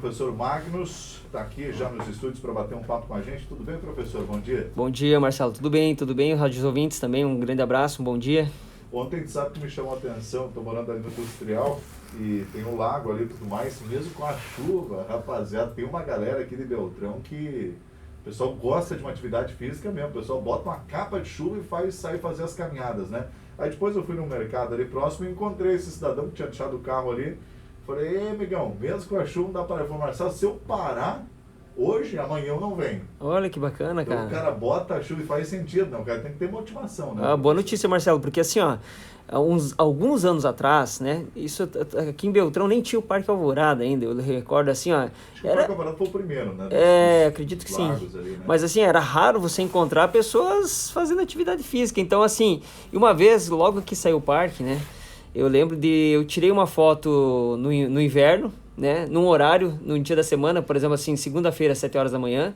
professor Magnus está aqui já nos estúdios para bater um papo com a gente. Tudo bem, professor? Bom dia. Bom dia, Marcelo. Tudo bem? Tudo bem? Rádios ouvintes também, um grande abraço, um bom dia. Ontem, sabe que me chamou a atenção, estou morando ali no Industrial e tem um lago ali e tudo mais, mesmo com a chuva, rapaziada, tem uma galera aqui de Beltrão que o pessoal gosta de uma atividade física mesmo, o pessoal bota uma capa de chuva e sai fazer as caminhadas, né? Aí depois eu fui no mercado ali próximo e encontrei esse cidadão que tinha deixado o carro ali. Falei, ei, amigão, mesmo com a chuva não dá para levar, Marcelo, se eu parar hoje, amanhã eu não venho. Olha que bacana, então, cara. O cara bota a chuva e faz sentido, não, o cara tem que ter motivação, né? Boa notícia, Marcelo, porque assim, ó, alguns anos atrás, né, isso aqui em Beltrão nem tinha o Parque Alvorada ainda, eu recordo assim, ó. Acho que o Parque Alvorada foi o primeiro, né? Acredito que sim. Ali, né? Mas assim, era raro você encontrar pessoas fazendo atividade física, então assim, uma vez, logo que saiu o parque, né, eu tirei uma foto no inverno, né, num horário, num dia da semana, por exemplo, assim, segunda-feira, 7 horas da manhã,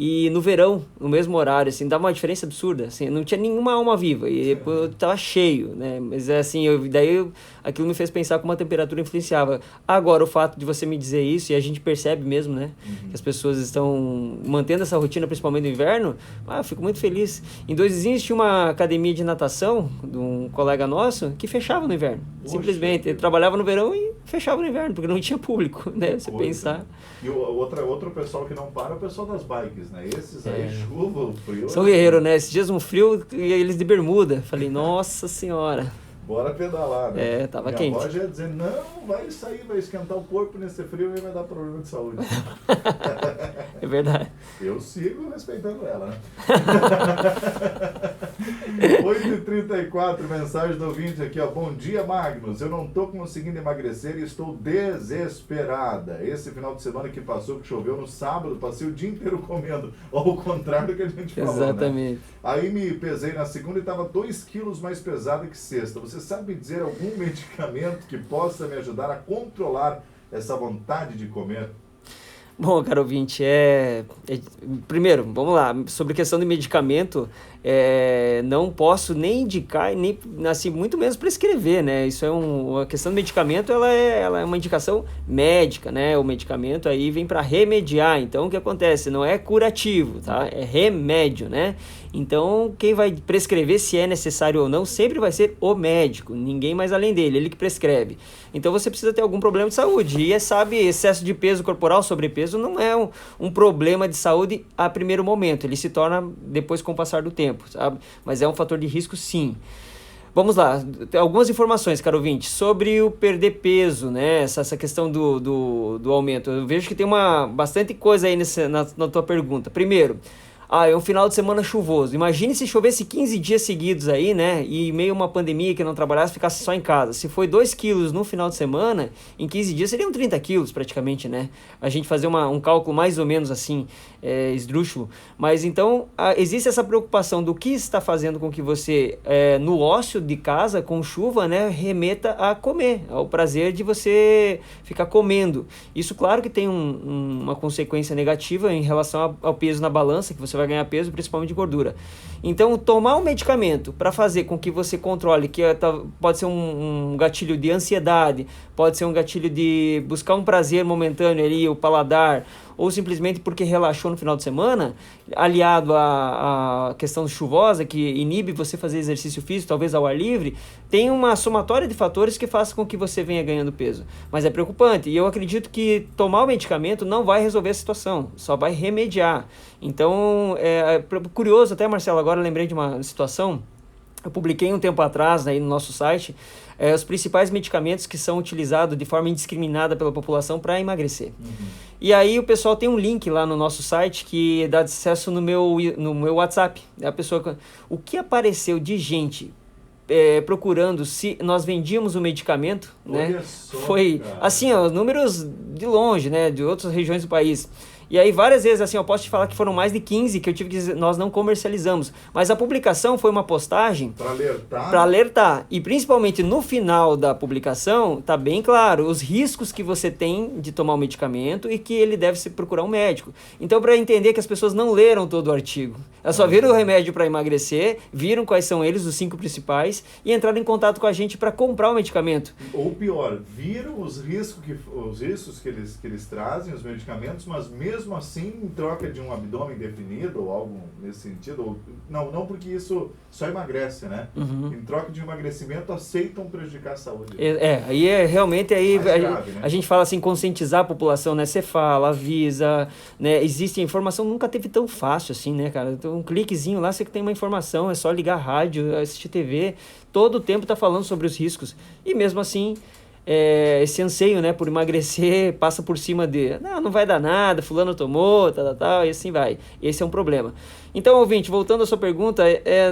e no verão, no mesmo horário, assim, dava uma diferença absurda, assim, não tinha nenhuma alma viva, e depois tava cheio, né, mas assim, aquilo me fez pensar como a temperatura influenciava. Agora, o fato de você me dizer isso, e a gente percebe mesmo, né, que as pessoas estão mantendo essa rotina, principalmente no inverno, eu fico muito feliz. Em Dois Vizinhos tinha uma academia de natação, de um colega nosso, que fechava no inverno, simplesmente, ele trabalhava no verão e fechava no inverno, porque não tinha público, né, você pensar. E outro pessoal que não para é o pessoal das bikes, né? Esses aí, chuva, o frio... São guerreiros, né? Esses dias um frio e eles de bermuda. Falei, nossa senhora. Bora pedalar, né? Tava quente. Minha avó já ia dizer, não, vai sair, vai esquentar o corpo nesse frio e vai dar problema de saúde. É verdade. Eu sigo respeitando ela, né? 8h34, mensagem do ouvinte aqui, ó. Bom dia, Magnus. Eu não tô conseguindo emagrecer e estou desesperada. Esse final de semana que passou, que choveu no sábado, passei o dia inteiro comendo. Ao contrário do que a gente falou, exatamente, né? Aí me pesei na segunda e estava 2 quilos mais pesada que sexta. Você sabe dizer algum medicamento que possa me ajudar a controlar essa vontade de comer? Bom, caro ouvinte, primeiro, vamos lá, sobre a questão de medicamento, não posso nem indicar, nem, assim, muito menos prescrever, né, isso a questão do medicamento, ela é uma indicação médica, né, o medicamento aí vem para remediar, então o que acontece, não é curativo, tá, é remédio, né, então quem vai prescrever se é necessário ou não, sempre vai ser o médico, ninguém mais além dele, ele que prescreve, então você precisa ter algum problema de saúde, e excesso de peso corporal, sobrepeso, não é um problema de saúde a primeiro momento, ele se torna depois com o passar do tempo, sabe? Mas é um fator de risco, sim. Vamos lá, algumas informações, caro ouvinte, sobre o perder peso, né? Essa questão do aumento. Eu vejo que tem bastante coisa aí na tua pergunta. Primeiro, é um final de semana chuvoso. Imagine se chovesse 15 dias seguidos aí, né? E meio uma pandemia que não trabalhasse, ficasse só em casa. Se foi 2 quilos no final de semana, em 15 dias seriam 30 quilos praticamente, né? A gente fazer um cálculo mais ou menos assim, esdrúxulo. Mas então, existe essa preocupação do que está fazendo com que você, no ócio de casa, com chuva, né? Remeta a comer, ao prazer de você ficar comendo. Isso, claro que tem uma consequência negativa em relação ao peso na balança, que você vai ganhar peso, principalmente de gordura. Então, tomar um medicamento para fazer com que você controle, que pode ser um gatilho de ansiedade, pode ser um gatilho de buscar um prazer momentâneo ali, o paladar, ou simplesmente porque relaxou no final de semana, aliado à questão chuvosa, que inibe você fazer exercício físico, talvez ao ar livre, tem uma somatória de fatores que faça com que você venha ganhando peso. Mas é preocupante, e eu acredito que tomar o medicamento não vai resolver a situação, só vai remediar. Então, curioso até, Marcelo, agora eu lembrei de uma situação, eu publiquei um tempo atrás aí no nosso site, os principais medicamentos que são utilizados de forma indiscriminada pela população para emagrecer. E aí o pessoal tem um link lá no nosso site que dá acesso no meu WhatsApp. A pessoa, o que apareceu de gente procurando se nós vendíamos o medicamento, né? Só, foi cara. assim, números de longe, né, de outras regiões do país. E aí várias vezes, assim, eu posso te falar que foram mais de 15 que eu tive que dizer, nós não comercializamos. Mas a publicação foi uma postagem para alertar. E principalmente no final da publicação, tá bem claro os riscos que você tem de tomar o medicamento e que ele deve se procurar um médico. Então, para entender que as pessoas não leram todo o artigo. Elas só viram o remédio para emagrecer, viram quais são eles, os 5 principais, e entraram em contato com a gente para comprar o medicamento. Ou pior, viram os riscos que eles trazem, os medicamentos, mas mesmo assim, em troca de um abdômen definido ou algo nesse sentido, ou, não porque isso só emagrece, né? Em troca de um emagrecimento, aceitam prejudicar a saúde. Aí realmente grave, né? A gente fala assim, conscientizar a população, né? Você fala, avisa, né? Existe a informação, nunca teve tão fácil assim, né, cara? Então, um cliquezinho lá, você tem uma informação, é só ligar a rádio, assistir TV, todo o tempo tá falando sobre os riscos. E mesmo assim, esse anseio, né, por emagrecer passa por cima não vai dar nada, fulano tomou, tal, e assim vai. Esse é um problema. Então, ouvinte, voltando à sua pergunta,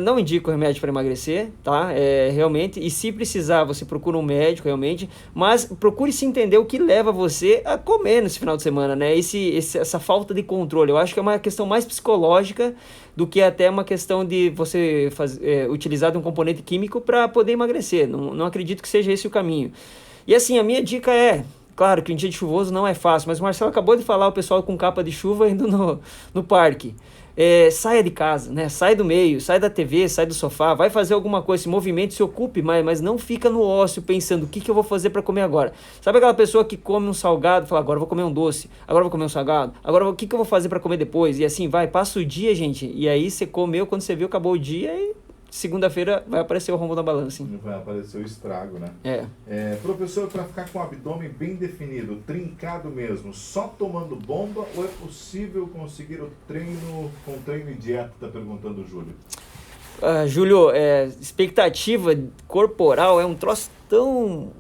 não indico remédio para emagrecer, tá? Realmente, e se precisar, você procura um médico, realmente, mas procure se entender o que leva você a comer nesse final de semana, né? Essa falta de controle, eu acho que é uma questão mais psicológica do que até uma questão de você utilizar de um componente químico para poder emagrecer. Não acredito que seja esse o caminho. E assim, a minha dica claro que um dia de chuvoso não é fácil, mas o Marcelo acabou de falar, o pessoal com capa de chuva indo no parque. Saia de casa, né? Sai do meio, sai da TV, sai do sofá, vai fazer alguma coisa, se movimente, se ocupe, mas não fica no ócio pensando o que eu vou fazer para comer agora. Sabe aquela pessoa que come um salgado e fala, agora eu vou comer um doce, agora eu vou comer um salgado, agora o que eu vou fazer para comer depois? E assim vai, passa o dia, gente, e aí você comeu, quando você viu, acabou o dia e segunda-feira vai aparecer o rombo na balança. Hein? Vai aparecer o estrago, né? Professor, para ficar com o abdômen bem definido, trincado mesmo, só tomando bomba ou é possível conseguir o treino com treino e dieta? Está perguntando o Júlio. Júlio, expectativa corporal é um troço tão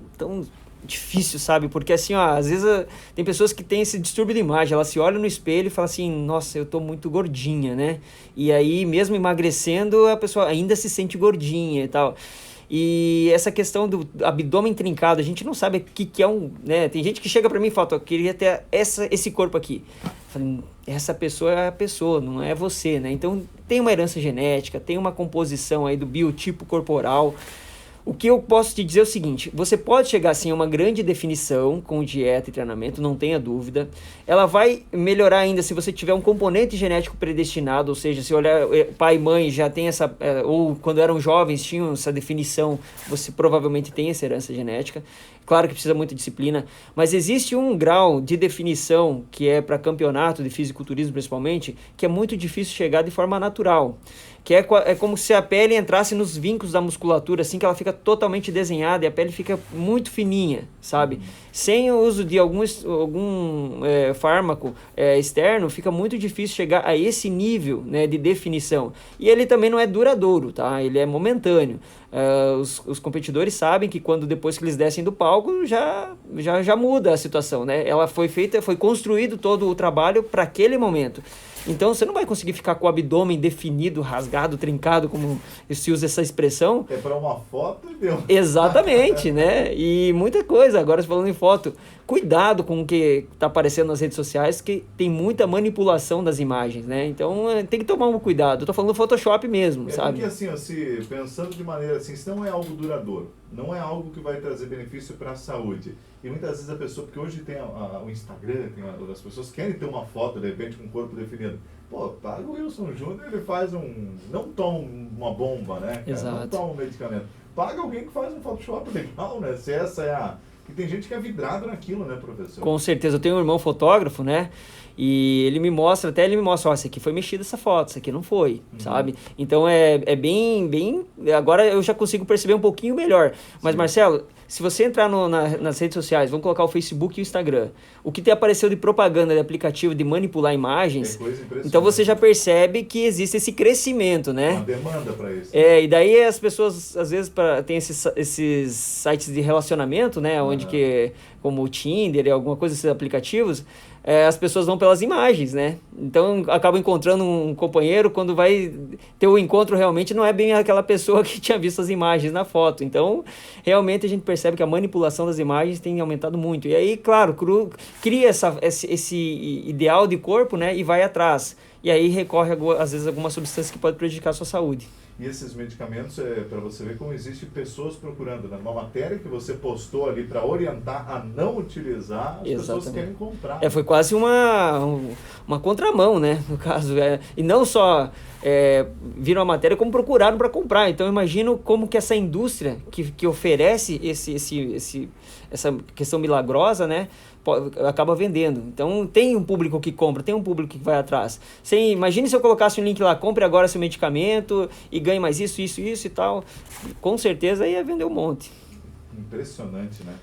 difícil, sabe? Porque assim, às vezes tem pessoas que têm esse distúrbio de imagem, ela se olha no espelho e fala assim, nossa, eu tô muito gordinha, né? E aí, mesmo emagrecendo, a pessoa ainda se sente gordinha e tal. E essa questão do abdômen trincado, a gente não sabe o que é né? Tem gente que chega pra mim e fala, eu queria ter esse corpo aqui. Eu falei, essa pessoa é a pessoa, não é você, né? Então, tem uma herança genética, tem uma composição aí do biotipo corporal. O que eu posso te dizer é o seguinte, você pode chegar assim a uma grande definição com dieta e treinamento, não tenha dúvida. Ela vai melhorar ainda se você tiver um componente genético predestinado, ou seja, se olhar pai e mãe já tem ou quando eram jovens tinham essa definição, você provavelmente tem essa herança genética. Claro que precisa muita disciplina, mas existe um grau de definição que é para campeonato de fisiculturismo principalmente, que é muito difícil chegar de forma natural. Que é como se a pele entrasse nos vincos da musculatura, assim que ela fica totalmente desenhada e a pele fica muito fininha, sabe? Sem o uso de algum fármaco externo, fica muito difícil chegar a esse nível, né, de definição. E ele também não é duradouro, tá? Ele é momentâneo. Os competidores sabem que depois que eles descem do palco, já muda a situação, né? Ela foi construído todo o trabalho para aquele momento. Então, você não vai conseguir ficar com o abdômen definido, rasgado, trincado, como se usa essa expressão. É para uma foto e deu. Exatamente, né? E muita coisa. Agora, falando em foto, cuidado com o que está aparecendo nas redes sociais, que tem muita manipulação das imagens, né? Então, tem que tomar um cuidado. Eu tô falando do Photoshop mesmo, sabe? Porque assim, pensando de maneira assim, isso não é algo duradouro. Não é algo que vai trazer benefício para a saúde. E muitas vezes a pessoa, porque hoje tem o Instagram, as pessoas querem ter uma foto, de repente, com o corpo definido. Pô, paga o Wilson Júnior, ele faz não toma uma bomba, né? Cara? Exato. Não toma um medicamento. Paga alguém que faz um Photoshop legal, né? Se essa é E tem gente que é vidrado naquilo, né, professor? Com certeza. Eu tenho um irmão fotógrafo, né? E ele me mostra, ó, essa aqui foi mexida essa foto, essa aqui não foi, sabe? Então é bem... Agora eu já consigo perceber um pouquinho melhor. Mas, sim, Marcelo, se você entrar nas redes sociais, vamos colocar o Facebook e o Instagram, o que te apareceu de propaganda de aplicativo de manipular imagens, então você já percebe que existe esse crescimento, né? Uma demanda para isso. E daí as pessoas, às vezes, tem esses sites de relacionamento, né? Onde como o Tinder e alguma coisa, esses aplicativos, as pessoas vão pelas imagens, né? Então, acabam encontrando um companheiro, quando vai ter o encontro, realmente não é bem aquela pessoa que tinha visto as imagens na foto. Então, realmente a gente percebe percebe que a manipulação das imagens tem aumentado muito. E aí, claro, cria esse ideal de corpo, né, e vai atrás. E aí recorre, às vezes, a alguma substância que pode prejudicar a sua saúde. E esses medicamentos, para você ver como existem pessoas procurando, né? Uma matéria que você postou ali para orientar a não utilizar, as pessoas querem comprar. Foi quase uma contramão, né, no caso. E não só viram a matéria, como procuraram para comprar. Então, eu imagino como que essa indústria que oferece essa questão milagrosa, né, acaba vendendo. Então, tem um público que compra, tem um público que vai atrás. Imagine se eu colocasse um link lá, compre agora seu medicamento e ganhe mais isso e tal. Com certeza ia vender um monte. Impressionante, né?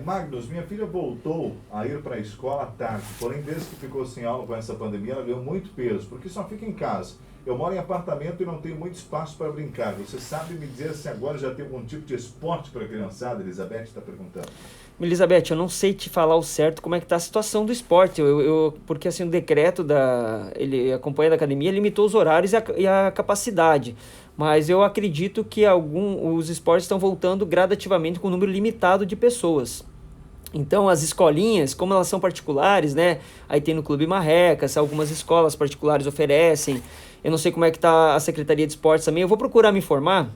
Magnus, minha filha voltou a ir para a escola à tarde, porém desde que ficou sem aula com essa pandemia, ela ganhou muito peso, porque só fica em casa. Eu moro em apartamento e não tenho muito espaço para brincar. Você sabe me dizer se agora já tem algum tipo de esporte para a criançada? Elizabeth está perguntando. Elizabeth, eu não sei te falar o certo como é que está a situação do esporte, porque assim, o decreto ele acompanha da academia, limitou os horários e a capacidade, mas eu acredito que os esportes estão voltando gradativamente com um número limitado de pessoas. Então, as escolinhas, como elas são particulares, né? Aí tem no Clube Marrecas, algumas escolas particulares oferecem. Eu não sei como é que está a Secretaria de Esportes também. Eu vou procurar me informar,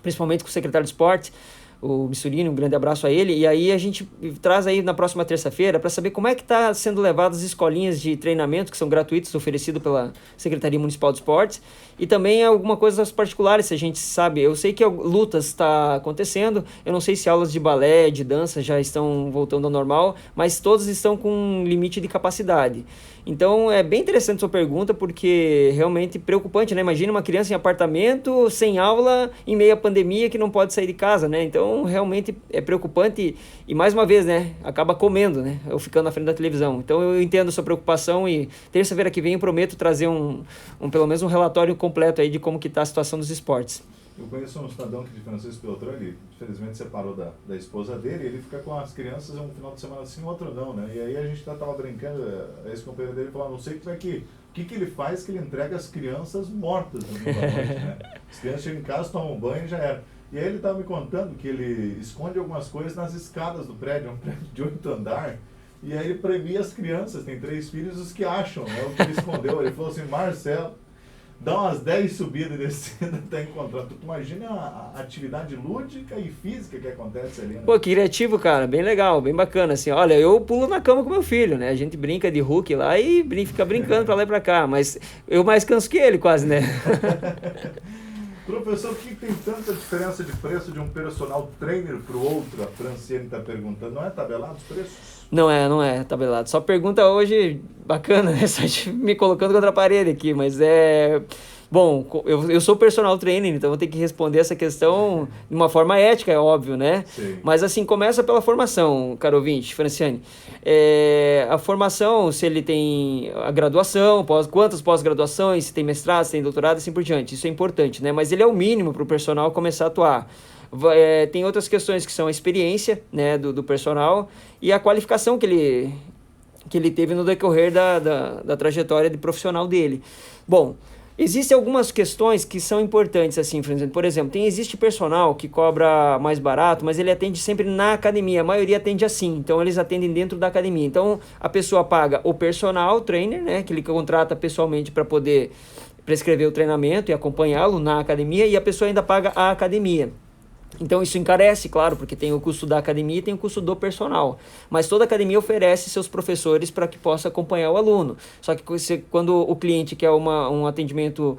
principalmente com o secretário de Esportes, o Missurini, um grande abraço a ele, e aí a gente traz aí na próxima terça-feira para saber como é que está sendo levadas as escolinhas de treinamento que são gratuitas, oferecidas pela Secretaria Municipal de Esportes, e também alguma coisa particulares, se a gente sabe. Eu sei que lutas está acontecendo, eu não sei se aulas de balé, de dança já estão voltando ao normal, mas todas estão com um limite de capacidade. Então, é bem interessante a sua pergunta, porque realmente preocupante, né? Imagina uma criança em apartamento, sem aula, em meio à pandemia, que não pode sair de casa, né? Então, realmente é preocupante e mais uma vez, né? Acaba comendo, né? Ou ficando na frente da televisão. Então, eu entendo a sua preocupação e terça-feira que vem eu prometo trazer pelo menos um relatório completo aí de como que está a situação dos esportes. Eu conheço um cidadão que de Francisco Beltrão, ele infelizmente separou da esposa dele, e ele fica com as crianças um final de semana sim, outro não, né? E aí a gente tava brincando, esse companheiro dele falou, não sei o que ele faz, que ele entrega as crianças mortas no domingo à noite, né? As crianças chegam em casa, tomam um banho e já era. E aí ele estava me contando que ele esconde algumas coisas nas escadas do prédio, é um prédio de 8 andares, e aí ele premia as crianças, tem 3 filhos, os que acham, né? O que ele escondeu. Ele falou assim, Marcelo, dá umas 10 subidas e descidas até encontrar. Tu imagina a atividade lúdica e física que acontece ali, né? Pô, que criativo, cara. Bem legal, bem bacana. Assim, olha, eu pulo na cama com meu filho, né? A gente brinca de Hulk lá e fica brincando pra lá e pra cá. Mas eu mais canso que ele quase, né? Professor, por que tem tanta diferença de preço de um personal trainer para o outro? A Franciane está perguntando. Não é tabelado os preços? Não é tabelado. Só pergunta hoje, bacana, né? Só me colocando contra a parede aqui, mas Bom, eu sou personal trainer, então vou ter que responder essa questão de uma forma ética, é óbvio, né? Sim. Mas assim, começa pela formação, caro ouvinte, Franciane. A formação, se ele tem a graduação, quantas pós-graduações, se tem mestrado, se tem doutorado, assim por diante. Isso é importante, né? Mas ele é o mínimo para o personal começar a atuar. Tem outras questões que são a experiência, né, do personal e a qualificação que ele teve no decorrer da trajetória de profissional dele. Bom, existem algumas questões que são importantes, assim, por exemplo, existe personal que cobra mais barato, mas ele atende sempre na academia, a maioria atende assim, então eles atendem dentro da academia. Então, a pessoa paga o personal trainer, né, que ele contrata pessoalmente para poder prescrever o treinamento e acompanhá-lo na academia, e a pessoa ainda paga a academia. Então isso encarece, claro, porque tem o custo da academia e tem o custo do personal. Mas toda academia oferece seus professores para que possa acompanhar o aluno. Só que quando o cliente quer um atendimento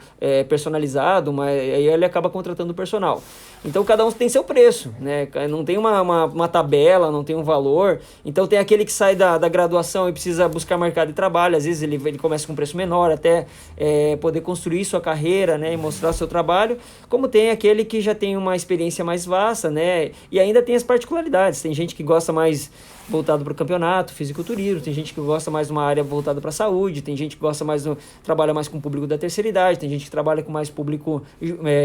personalizado, aí ele acaba contratando o personal. Então cada um tem seu preço, né? Não tem uma tabela, não tem um valor. Então tem aquele que sai da graduação e precisa buscar mercado de trabalho. Às vezes ele começa com um preço menor até poder construir sua carreira, né? E mostrar seu trabalho. Como tem aquele que já tem uma experiência mais vasta, né? E ainda tem as particularidades. Tem gente que gosta mais voltado para o campeonato, fisiculturismo, tem gente que gosta mais de uma área voltada para a saúde, tem gente que gosta mais trabalha mais com o público da terceira idade, tem gente que trabalha com mais público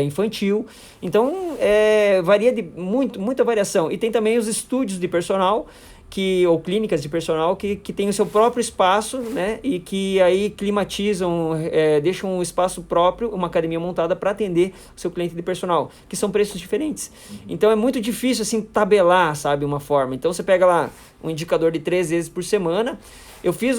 infantil. Então, varia de muita variação. E tem também os estúdios de personal, ou clínicas de personal que tem o seu próprio espaço, né? E que aí climatizam, deixam um espaço próprio, uma academia montada para atender o seu cliente de personal, que são preços diferentes. Então é muito difícil assim tabelar, sabe, uma forma. Então você pega lá um indicador de 3 vezes por semana. Eu fiz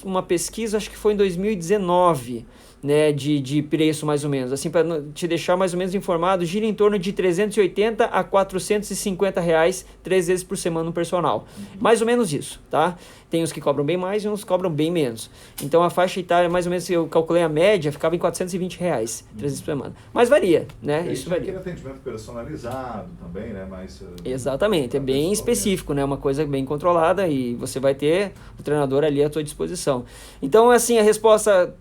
uma pesquisa, acho que foi em 2019, né, de preço mais ou menos, assim, para te deixar mais ou menos informado, gira em torno de 380 a 450 reais 3 vezes por semana no personal. Mais ou menos isso, tá? Tem uns que cobram bem mais e uns que cobram bem menos. Então a faixa etária, mais ou menos, eu calculei a média, ficava em 420 reais 3 vezes por semana. Mas varia, né? Isso varia. Aquele atendimento personalizado também, né? Mas, exatamente, é bem específico, né? Uma coisa bem controlada e você vai ter o treinador ali à tua disposição. Então, assim, a resposta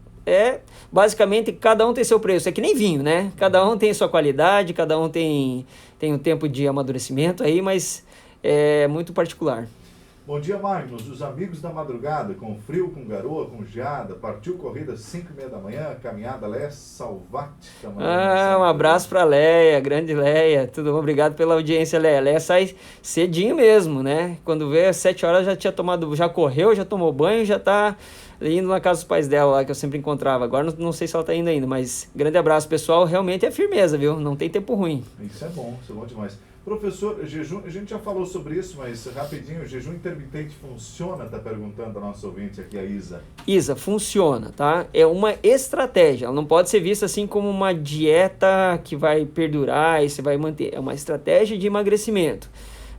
basicamente, cada um tem seu preço. É que nem vinho, né? Cada um tem sua qualidade, cada um tem um tempo de amadurecimento aí, mas é muito particular. Bom dia, Magnus. Os amigos da madrugada, com frio, com garoa, com geada, partiu corrida às 5h30 da manhã, caminhada Leia Salvati. Um abraço para Leia, grande Leia. Tudo bom? Obrigado pela audiência, Leia. Leia sai cedinho mesmo, né? Quando vê às 7 horas já correu, já tomou banho, já tá indo na casa dos pais dela lá, que eu sempre encontrava. Agora não sei se ela tá indo ainda, mas grande abraço, pessoal. Realmente é firmeza, viu? Não tem tempo ruim. Isso é bom demais. Professor, jejum, a gente já falou sobre isso, mas rapidinho, o jejum intermitente funciona? Tá perguntando a nossa ouvinte aqui, a Isa. Isa, funciona, tá? É uma estratégia, ela não pode ser vista assim como uma dieta que vai perdurar e você vai manter. É uma estratégia de emagrecimento,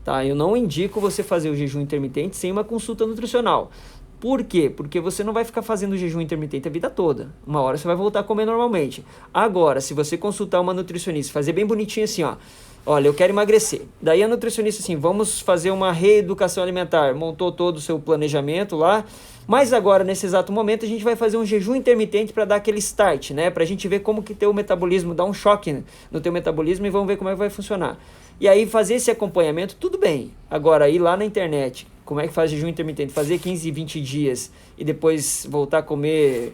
tá? Eu não indico você fazer o jejum intermitente sem uma consulta nutricional. Por quê? Porque você não vai ficar fazendo jejum intermitente a vida toda. Uma hora você vai voltar a comer normalmente. Agora, se você consultar uma nutricionista, fazer bem bonitinho assim, ó. Olha, eu quero emagrecer. Daí a nutricionista assim, vamos fazer uma reeducação alimentar. Montou todo o seu planejamento lá. Mas agora, nesse exato momento, a gente vai fazer um jejum intermitente para dar aquele start, né? Pra gente ver como que teu metabolismo, dá um choque no teu metabolismo e vamos ver como é que vai funcionar. E aí fazer esse acompanhamento, tudo bem. Agora, ir lá na internet, como é que faz jejum intermitente? Fazer 15, 20 dias e depois voltar a comer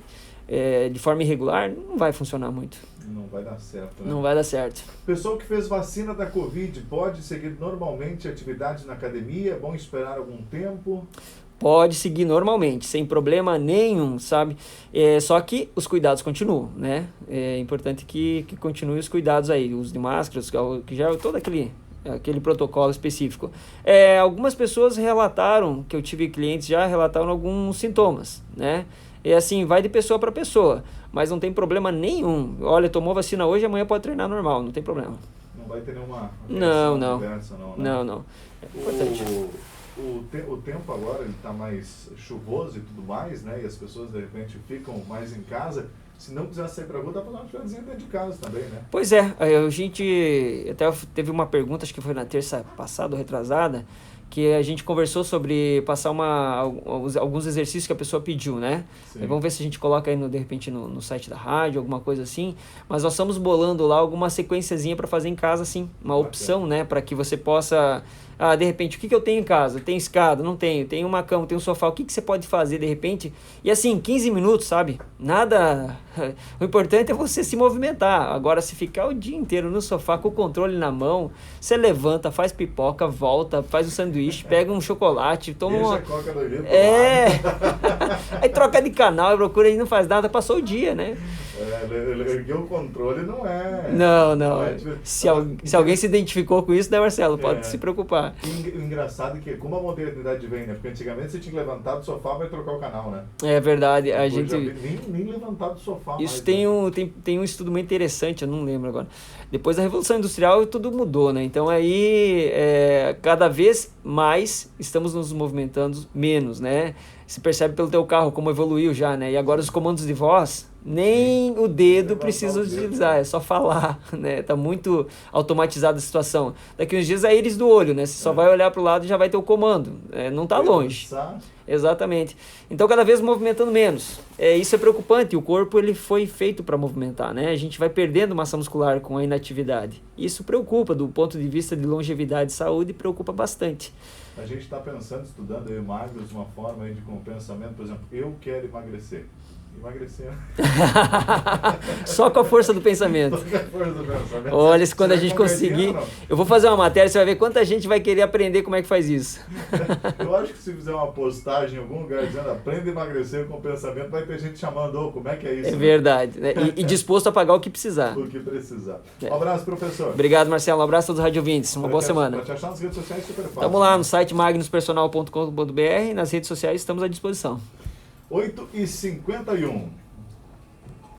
de forma irregular, não vai funcionar muito. Não vai dar certo, né? Não vai dar certo. Pessoal que fez vacina da Covid pode seguir normalmente atividades na academia? É bom esperar algum tempo? Pode seguir normalmente, sem problema nenhum, sabe? Só que os cuidados continuam, né? É importante que continue os cuidados aí, uso de máscaras, que já é todo aquele protocolo específico. Algumas pessoas relataram, que eu tive clientes já relataram alguns sintomas, né? E assim, vai de pessoa para pessoa, mas não tem problema nenhum. Olha, tomou vacina hoje, amanhã pode treinar normal, não tem problema. Não vai ter nenhuma não. Conversa, não, né? Não. É importante. O tempo agora está mais chuvoso e tudo mais, né? E as pessoas de repente ficam mais em casa. Se não quiser sair para rua, dá para dar uma atividadezinha dentro de casa também, né? Pois é, a gente até teve uma pergunta, acho que foi na terça passada ou retrasada, que a gente conversou sobre passar alguns exercícios que a pessoa pediu, né? Vamos ver se a gente coloca aí de repente no site da rádio, alguma coisa assim. Mas nós estamos bolando lá alguma sequenciazinha para fazer em casa, assim, uma opção, né? Para que você possa... de repente, o que eu tenho em casa? Tem escada? Não tenho. Tem uma cama, tem um sofá. O que você pode fazer, de repente? E assim, 15 minutos, sabe? Nada... O importante é você se movimentar. Agora, se ficar o dia inteiro no sofá com o controle na mão, você levanta, faz pipoca, volta, faz um sanduíche, pega um chocolate, toma uma... Coca do livro, Aí troca de canal, procura e não faz nada, passou o dia, né? Erguer o controle não é... Não. Se alguém se identificou com isso, né, Marcelo? Pode se preocupar. O engraçado é que, como a modernidade vem, né? Porque antigamente você tinha que levantar do sofá e trocar o canal, né? É verdade. Nem levantar do sofá isso mais, tem um estudo muito interessante, eu não lembro agora. Depois da Revolução Industrial, tudo mudou, né? Então aí, cada vez mais estamos nos movimentando menos, né? Se percebe pelo teu carro como evoluiu já, né? E agora os comandos de voz, nem o dedo precisa utilizar, é só falar, né? Tá muito automatizada a situação. Daqui uns dias é íris do olho, né? Você só vai olhar pro lado e já vai ter o comando. Não tá longe. Exatamente. Então, cada vez movimentando menos. Isso é preocupante. O corpo ele foi feito para movimentar, né? A gente vai perdendo massa muscular com a inatividade. Isso preocupa, do ponto de vista de longevidade e saúde, preocupa bastante. A gente está pensando, estudando, eu e o Magnus, uma forma aí de com o pensamento, por exemplo, eu quero emagrecer. emagrecendo. Só com a força do pensamento. Só com a força do pensamento. Olha, se quando a Você gente vai convertendo conseguir, ou não? eu vou fazer uma matéria, você vai ver quanta gente vai querer aprender como é que faz isso. Eu acho que se fizer uma postagem em algum lugar dizendo aprenda a emagrecer com o pensamento, vai ter gente chamando, ô, como é que é isso? É né? verdade, né? E disposto a pagar o que precisar. O que precisar. Um abraço, professor. Obrigado, Marcelo. Um abraço a todos os radiovintes. Uma boa semana. Para te achar nas redes sociais, super fácil. Estamos lá no site magnuspersonal.com.br. Nas redes sociais estamos à disposição. 8h51.